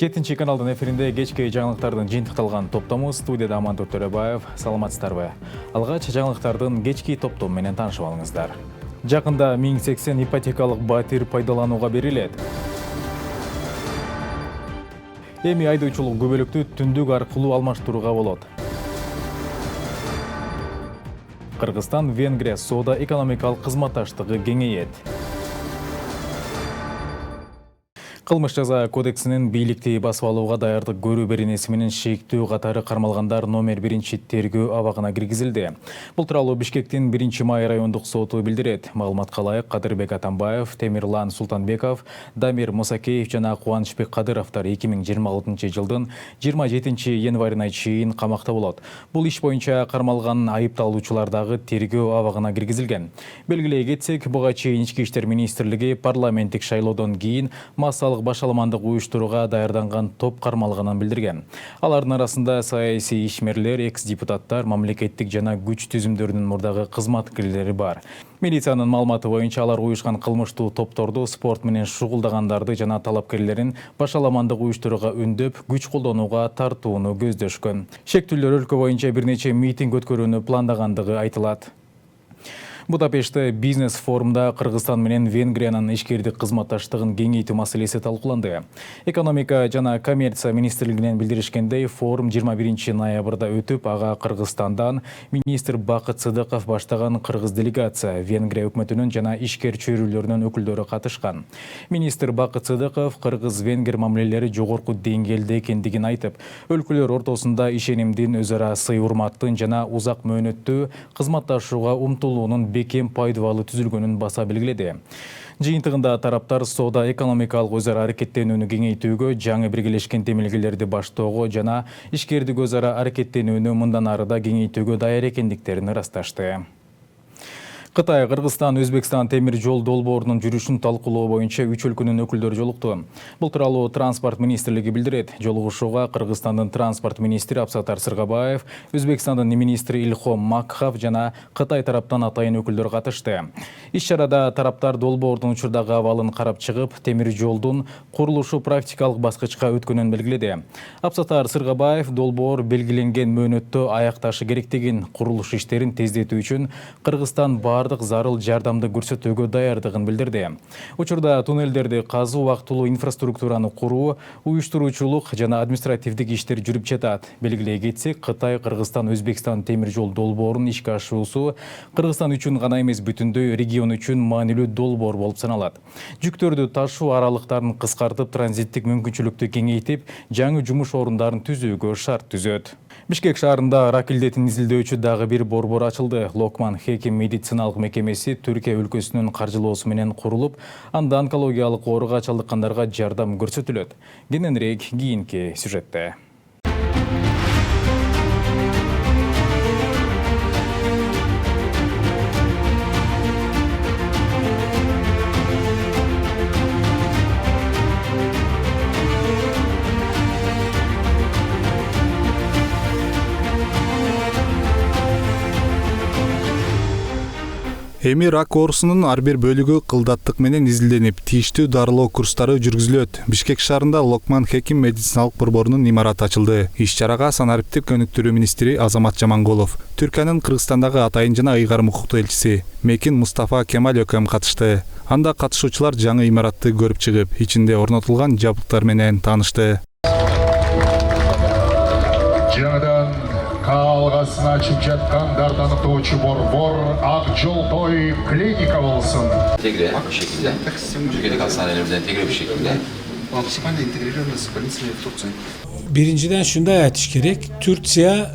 7 каналдын эфиринде кечки жаңылыктардын жыйынтыкталган топтому студияда Амантурк Төрөбаев. Саламатсыздарбы? Алгач жаңылыктардын кечки топтому менен таанышып алыңыздар. Жакында 1080 ипотекалык батир пайдаланууга берилет. Эми айдоочулук көбөлүктү түндүк аркылуу алмаштырууга болот. Кыргызстан Венгрия соода экономикалык кызматташтыгы кеңейет. Кылмыш жаза кодексинин бийликти басып алууга даярдык көрүү беренеси менен шектүү катары кармалгандар номер 1 тергөө абагына киргизилди. Бул тууралуу Бишкектин 1-май райондук соту билдирет. Маалыматка ылайык Кадырбек Атамбаев, Темирлан Султанбеков, Дамир Мусакеев жана Кубанычбек Кадыровдор 2026 жылдын 27 январына чейин камакта болот. Бул иш боюнча кармалган айыпталуучулар дагы тергөө абагына киргизилген. Белгилей кетсек, буга чейин Ички иштер министрлиги парламенттик шайлоодон кийин массалык башаламандык уюштурууга даярданган топ кармалганын билдирген. Алардын арасында саясий ишмерлер, экс-депутаттар, мамлекеттик жана күч түзүмдөрүнүн мурдагы кызматкерлери бар. Милициянын маалыматы боюнча алар уюшкан кылмыштуу топторду, спорт менен шугулдагандарды жана талапкерлерин башаламандык уюштурууга үндөп, күч колдонууга тартууну көздөшкөн. Шектүүлөр өлкө боюнча бир нече митинг өткөрүүнү пландагандыгы айтылат. Будапештте бизнес форумда Кыргызстан менен Венгриянын ишкердик кызматташтыгын кеңейтүү маселеси талкууланды. Экономика жана коммерция министрлигинен билдиришкендей, форум 21 ноябрда өтүп, ага Кыргызстандан министр Бакыт Сыдыков баштаган кыргыз делегация, Венгрия өкмөтүнүн жана ишкер чөйрөлөрүнүн өкүлдөрү катышкан. Министр Бакыт Сыдыков кыргыз-венгер мамилелери жогорку деңгээлде экендигин айтып, өлкөлөр ортосунда ишенимдин, өз ара сый урматтын жана узак мөөнөттүү кызматташууга умтулуунун бекем пайдалуу түзүлгөнүн баса белгиледи. Жыйынтыгында тараптар соода экономикалык өз ара аракеттенүүнү кеңейтүүгө, жаңы биргелешкен темелгелерди баштоого жана ишкердик өз ара аракеттенүүнү мындан ары да кеңейтүүгө даяр экендиктерин ырасташты. Кытай, Кыргызстан, Өзбекстан темир жол долбоорунун жүрүшүн талкуулоо боюнча 3 өлкөнүн өкүлдөрү жолукту. Бул тууралуу транспорт министрлиги билдирет. Жолугушууга Кыргызстандын транспорт министри Абсатар Сыргабаев, Өзбекстандын министри Илхом Макхав жана Кытай тараптан атайын өкүлдөр катышты. Иш-чарада тараптар долбоордун учурдагы абалын карап чыгып, темир жолдун курулушу практикалык баскычка өткөнүн белгиледи. Абсатар Сыргабаев долбоор белгиленген мөөнөттө аякташы керектигин, курулуш иштерин тездетүү үчүн Кыргызстан бардык зарыл жардамды көрсөтүүгө даярдыгын билдирди. Учурда туннелдерди казуу, убактылуу инфраструктураны куруу, уюштуруучулук жана административдик иштер жүрүп жатат. Белгилей кетсек, Кытай, Кыргызстан, Өзбекстан темир жол долбоорун ишке ашуусу Кыргызстан үчүн гана эмес, бүтүндөй регион үчүн маанилүү долбоор болуп саналат. Жүктөрдү ташуу аралыктарын кыскартып, транзиттик мүмкүнчүлүктү кеңейтип, жаңы жумуш орундарын түзүүгө шарт түзөт. Бишкек шаарында рак илдетин изилдөөчү дагы бир борбор ачылды. Локман Хеким медициналык мекемеси Түркия өлкөсүнүн каржылоосу менен курулуп, анда онкологиялык ооруга чалдыккандарга жардам көрсөтүлөт. Кененирээк кийинки сюжетте. Эми рак оорусунун ар бир бөлүгү кылдаттык менен изилденип, тийиштүү дарылоо курстары жүргүзүлөт. Бишкек шаарында Локман Хеким медициналык борборунун имараты ачылды. Иш-чарага санариптик өнүктүрүү министри Азамат Жамангулов, Түркиянын Кыргызстандагы атайын жана ыйгарым укуктуу элчиси Мекин Мустафа Кемаль өкөм катышты. Анда катышуучулар жаңы имаратты көрүп чыгып, ичинде орнотулган жабдыктар менен таанышты. Жаңадан калгасына ачып жаткандарды аныктоочу борбор Ак Жолтой клиника болсун. Интегре bir şekilde, Türkiye'deki hastanelerden entegre bir şekilde. Максимально интегрированная с больницами в Турции. Birinciden şunda aytiş gerek. Türkiye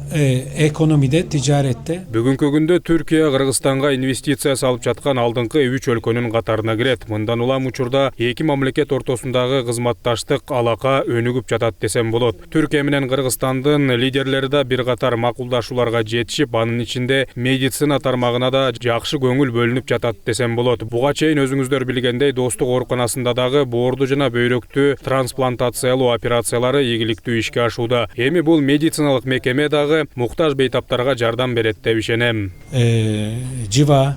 ekonomide, ticarette. Бүгүнкү күндө Түркия Кыргызстанга инвестиция салып жаткан алдыңкы 3 өлкөнүн катарына кирет. Мындан улам учурда эки мамлекет ортосундагы кызматташтык алака өнүгүп жатат десем болот. Түркия менен Кыргызстандын лидерлери да бир катар макулдашууларга жетишип, анын ичинде медицина тармагына да жакшы көңүл бөлүнүп жатат десем болот. Буга чейин өзүңүздөр билгендей, Достук ооруканасында дагы боорду жана бөйрөктү трансплантациялоо операциялары ийгиликтүү ишке ашууда. Эми бул медициналык мекеме дагы муктаж бейтаптарга жардам берет деп ишенем. Civa.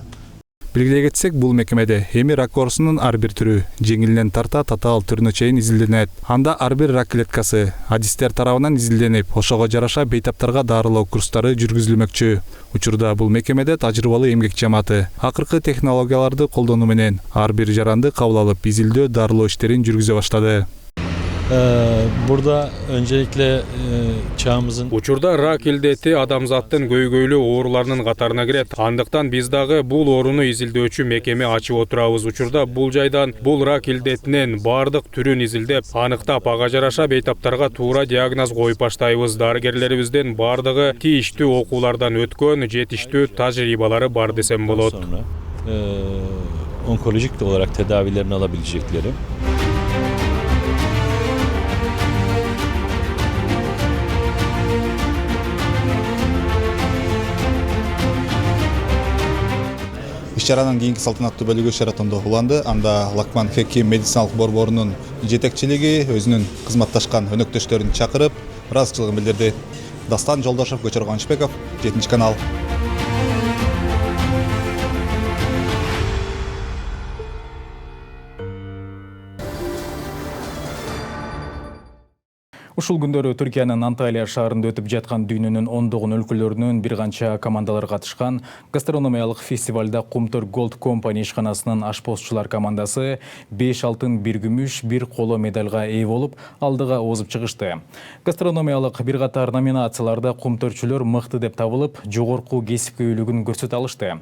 Белгилей кетсек, бул мекемеде эми рак оорусунун ар бир түрү жеңилинен тарта татаал түрүнө чейин изилденет. Анда ар бир рак клеткасы адистер тарабынан изилденип, ошого жараша бейтаптарга дарылоо курстары жүргүзүлмөкчү. Учурда бул мекемеде тажрыйбалуу эмгек жамааты акыркы технологияларды колдонуу менен ар бир жаранды кабыл алып, изилдөө, дарылоо иштерин жүргүзө баштады. Burada öncelikle çağımızın Учурда рак илдети адамзаттын көйгөйлүү ооруларынын катарына кирет. Андыктан биз дагы бул ооруну изилдөөчү мекеме ачып отурабыз. Учурда бул жайдан бул рак илдетинин бардык түрүн изилдеп, аныктап, ага жараша бейтаптарга туура диагноз коюп баштайбыз. Дарыгерлерибиздин бардыгы тийиштүү окуулардан өткөн, жетиштүү тажрыйбалары бар десем болот. sonra onkolojik olarak tedavilerini alabilecekleri. Иш-чаранын кийинки салтанаттуу бөлүгү Шератондо уланды. Анда Локман Хеким медициналык борборунун жетекчилиги өзүнүн кызматташкан өнөктөштөрүн чакырып, ыраазычылыгын билдирди. Дастан Жолдошов, Көчөр Кубанычбеков, 7-канал. Ушул күндөрү Түркиянын Анталия шаарында өтүп жаткан дүйнөнүн ондогун өлкөлөрүнөн бир канча командалар катышкан гастрономиялык фестивалда Кумтөр Gold Company ишканасынын ашпозчулар командасы 5 алтын, 1 күмүш, 1 коло медалга ээ болуп, алдыга озуп чыгышты. Гастрономиялык бир катар номинацияларда кумтөрчүлөр мыкты деп табылып, жогорку кесипкөйлүгүн көрсөтө алышты.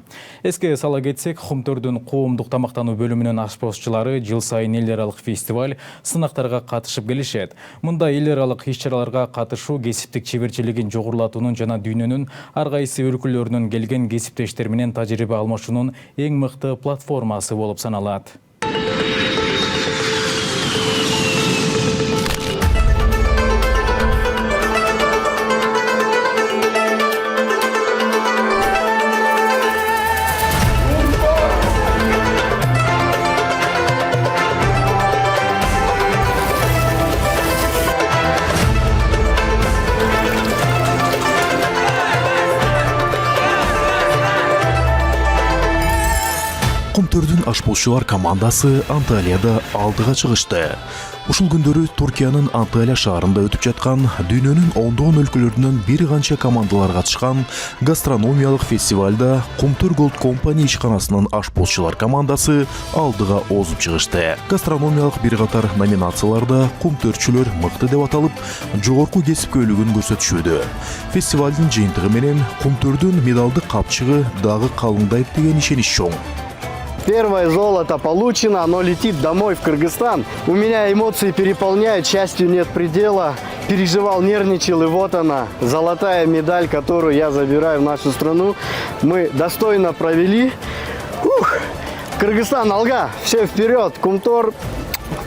Эске сала кетсек, Кумтөрдүн коомдук тамактануу бөлүмүнүн ашпозчулары жыл сайын эл аралык фестиваль сынактарга катышып келишет. Мында эл аралык иш-чараларга катышуу кесиптик чеберчилигин жогорулатуунун жана дүйнөнүн ар кайсы өлкөлөрүнөн келген кесиптештер менен тажрыйба алмашуунун эң мыкты платформасы болуп саналат. Кумтөрдүн ашпозчулар командасы Анталияда алдыга чыгышты. Ушул күндөрү Туркиянын Анталия шаарында өтүп жаткан дүйнөнүн ондогун өлкөлөрүнөн бир канча командалар катышкан гастрономиялык фестивалда Кумтөр Gold Company ишканасынын ашпозчулар командасы алдыга озуп чыгышты. Гастрономиялык бир катар номинацияларда кумтөрчүлөр мыкты деп аталып, жогорку кесипкөйлүгүн көрсөтүшүүдө. Фестивалдын жыйынтыгы менен Кумтөрдүн медалдык капчыгы дагы калыңдайт деген ишенич чоң. Первое золото получено, оно летит домой в Кыргызстан. У меня эмоции переполняют, счастью нет предела. Переживал, нервничал, и вот она, золотая медаль, которую я забираю в нашу страну. Мы достойно провели. Кыргызстан, алга, все вперед, Кумтор,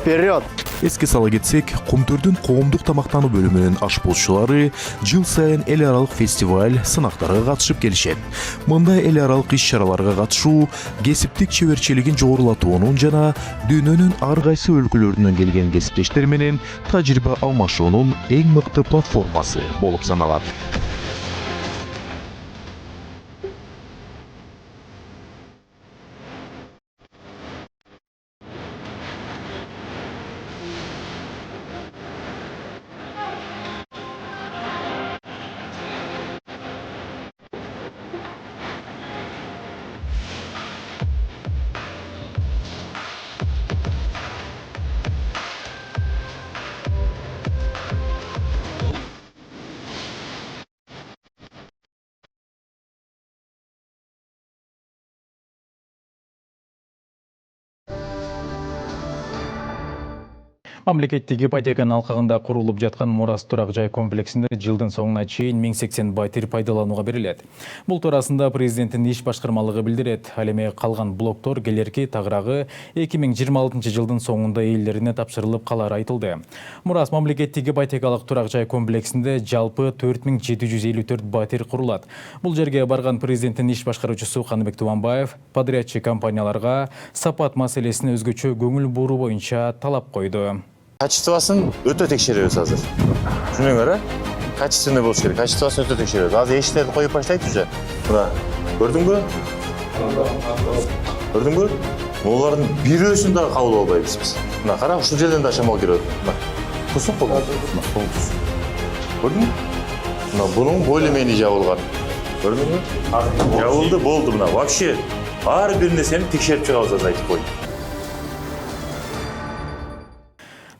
вперед. Эске сала кетсек, Кумтөрдүн коомдук тамактануу бөлүмүнүн ашпозчулары жыл сайын эл аралык фестиваль сынактарга катышып келишет. Мындай эл аралык иш-чараларга катышуу кесиптик чеберчилигин жогорулатуунун жана дүйнөнүн ар кайсы өлкөлөрүнөн келген кесиптештер менен тажрыйба алмашуунун эң мыкты платформасы болуп саналат. Мамлекеттик ипотеканын алкагында курулуп жаткан Мурас турак жай комплексинде жылдын соңуна чейин 1080 батир пайдаланууга берилет. Бул туурасында президенттин иш башкармалыгы билдирет. Ал эми калган блоктор келерки тагыраагы 2026 жылдын соңунда ээлерине тапшырылып калары айтылды. Мурас мамлекеттик ипотекалык турак жай комплексинде жалпы 4754 батир курулат. Бул жерге барган президенттин иш башкаруучусу Каныбек Тубанбаев подрядчы компанияларга сапат маселесине өзгөчө көңүл буруу боюнча талап койду. Качествосын өтө текшеребиз азыр. Шуның көрө, качественный болуш керек. Качествосын өтө текшеребиз. Азыр эшиктерди коюп баштайт уже. Мына, көрдүңбү? Көрдүңбү? Олардын бирөөсүн дагы кабыл албайбыз биз. Мына кара, ушул жерден да шамал кирип атат. Мына. Тусун колу. Мына кол тус. Көрдүңбү? Мына бунун более-менее жабылган. Көрдүңбү? Жабылды, болду мына. Вообще ар бир нерсени текшерип чыгабыз, айтып коеюн.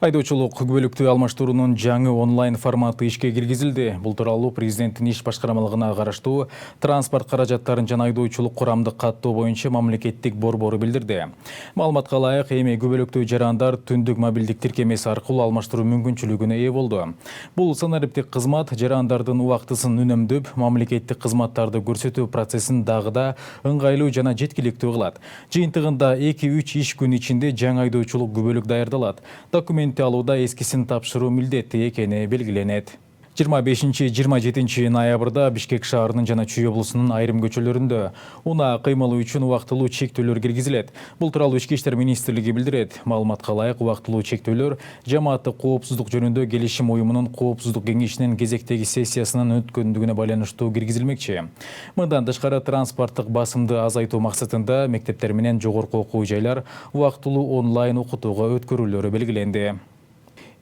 Айдоочулук күбөлүктү алмаштыруунун жаңы онлайн форматы ишке киргизилди. Бул тууралуу президенттин иш башкармалыгына караштуу транспорт каражаттарын жана айдоочулук курамдык каттоо боюнча мамлекеттик борбору билдирди. Маалыматка ылайык, эми күбөлүктүү жарандар түндүк мобилдик тиркемеси аркылуу алмаштыруу мүмкүнчүлүгүнө ээ болду. Бул санариптик кызмат жарандардын убактысын үнөмдөп, мамлекеттик кызматтарды көрсөтүү процессин дагы да ыңгайлуу жана жеткиликтүү кылат. Жыйынтыгында 2-3 иш күн ичинде жаңы айдоочулук күбөлүк даярдалат. Документ алууда эскисин тапшыруу милдеттүү экени белгиленет. 25-27 ноябрда Бишкек шаарынын жана Чүй облусунун айрым көчөлөрүндө унаа кыймылы үчүн убактылуу чектөөлөр киргизилет. Бул тууралуу Ички иштер министрлиги билдирет. Маалыматка ылайык, убактылуу чектөөлөр жамааттык коопсуздук жөнүндө келишим уюмунун коопсуздук кеңешинин кезектеги сессиясынын өткөндүгүнө байланыштуу киргизилмекчи. Мындан тышкары транспорттук басымды азайтуу максатында мектептер менен жогорку окуу жайлар убактылуу онлайн окутууга өткөрүлөрү белгиленди.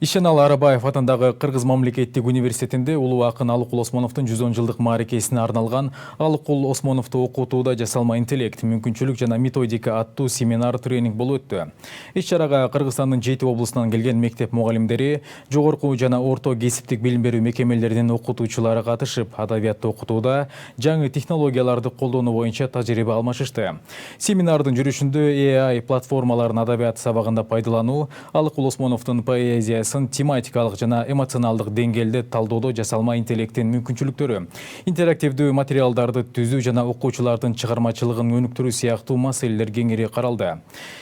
Ишеналы Арабаев атындагы Кыргыз мамлекеттик университетинде улуу акын Алыкул Осмоновдун 110 жылдык мааракесине арналган Алыкул Осмоновду окутууда жасалма интеллект, мүмкүнчүлүк жана методика аттуу семинар тренинг болуп өттү. Иш-чарага Кыргызстандын 7 облусунан келген мектеп мугалимдери, жогорку жана орто кесиптик билим берүү мекемелеринин окутуучулары катышып, адабиятты окутууда жаңы технологияларды колдонуу боюнча тажрыйба алмашышты. Семинардын жүрүшүндө AI платформаларын адабият сабагында пайдалануу, Алыкул Осмоновдун поэзиясы тематикалык жана эмоционалдык деңгээлде талдоодо жасалма интеллекттин мүмкүнчүлүктөрү, интерактивдүү материалдарды түзүү жана окуучулардын чыгармачылыгын өнүктүрүү сыяктуу маселелер кеңири каралды.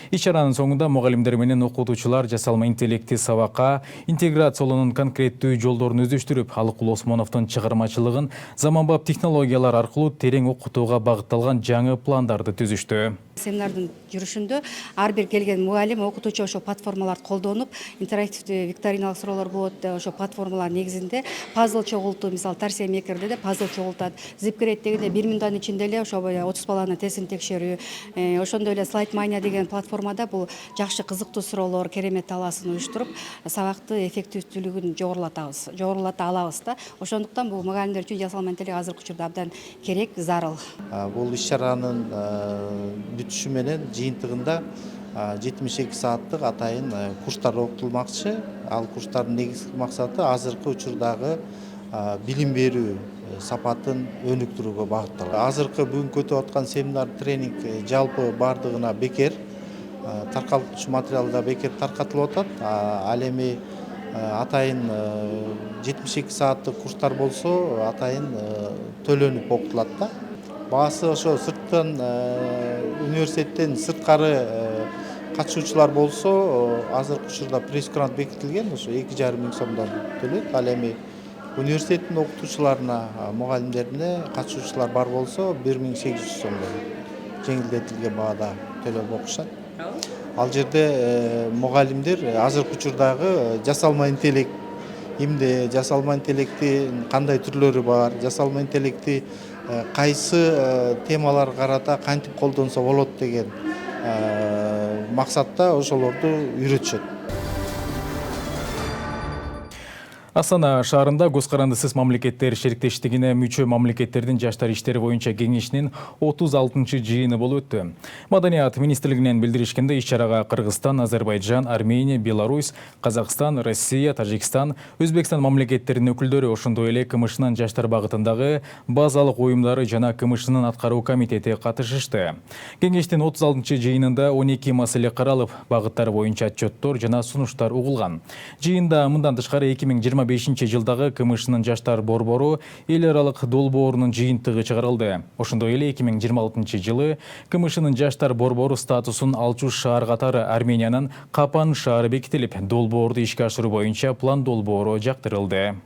Иш-чаранын соңунда мугалимдер менен окутуучулар жасалма интеллекти сабакка интеграциялоонун конкреттүү жолдорун өздөштүрүп, Алыкул Осмоновдун чыгармачылыгын заманбап технологиялар аркылуу терең окутууга багытталган жаңы пландарды түзүштү. Семинардын жүрүшүндө ар бир келген мугалим, окутуучу ошо платформаларды колдонуп, интерактивдүү викториналык суроолор болот. Ошо платформалар негизинде пазл чогултуу, мисалы Тарсия Мекерде пазл чогултат. Zipgrade дегенде 1 минуттун ичинде эле ошо 30 баланын тестин текшерүү. Ошондой эле SlideMania деген платформада бул жакшы кызыктуу суроолор, керемет талаасын уюштуруп, сабакты эффективдүүлүгүн жогорулата алабыз да. Ошондуктан бул мугалимдер үчүн жасалма интеллект азыркы учурда абдан керек, зарыл. Бул иш-чаранын бүтүшү менен жыйынтыгында 72 сааттык атайын курстар окутулмакчы. Ал курстардын негизги максаты азыркы учурдагы билим берүү сапатын өнүктүрүүгө багытталган. Азыркы бүгүнкү өтүп аткан семинар тренинг жалпы бардыгына бекер, таркалтуучу материалда бекер таркатылып атат. Ал эми атайын 72 сааттык курстар болсо атайын төлөнүп окутулат да. Баасы ошо сырттан университеттен сырткары катышуучулар болсо азыркы учурда пресс-грант бекитилген, ошо 2,5 миң сомдон төлөйт. Ал эми университеттин окутуучуларына, мугалимдерине катышуучулар бар болсо 1800 сомдон жеңилдетилген баада төлөп окушат. Ал жерде мугалимдер азыркы учурдагы жасалма интеллект, эмне жасалма интеллекттин кандай түрлөрү бар, жасалма интеллекти кайсы темалар карата кантип колдонсо болот деген максатта ошолорду үйрөтүшөт. Астана шаарында көз карандысыз мамлекеттер шериктештигине мүчө мамлекеттердин жаштар иштери боюнча кеңешинин 36-чы жыйыны болуп өттү. Маданият министрлигинен билдиришкенде иш-чарага Кыргызстан, Азербайджан, Армения, Беларусь, Казакстан, Россия, Тажикстан, Өзбекстан мамлекеттеринин өкүлдөрү, ошондой эле КМШнын жаштар багытындагы базалык уюмдары жана КМШнын аткаруу комитети катышышты. Кеңештин 36-чы жыйынында 12 маселе каралып, багыттар боюнча отчеттор жана сунуштар угулган. Жыйында мындан тышкары 2025 жылдагы КМШнын жаштар борбору эл аралык долбоорунун жыйынтыгы чыгарылды. Ошондой эле 2026 жылы КМШнын жаштар борбору статусун алчу шаар катары Армениянын Капан шаары бекитилип, долбоорду ишке ашыруу боюнча план долбоору жактырылды.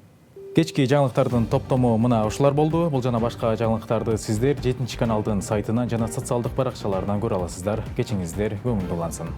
Кечки жаңылыктардын топтому мына ушулар болду. Бул жана башка жаңылыктарды сиздер 7 каналдын сайтынан жана социалдык баракчаларынан көрө аласыздар. Кечиңиздер көңүлдүү улансын.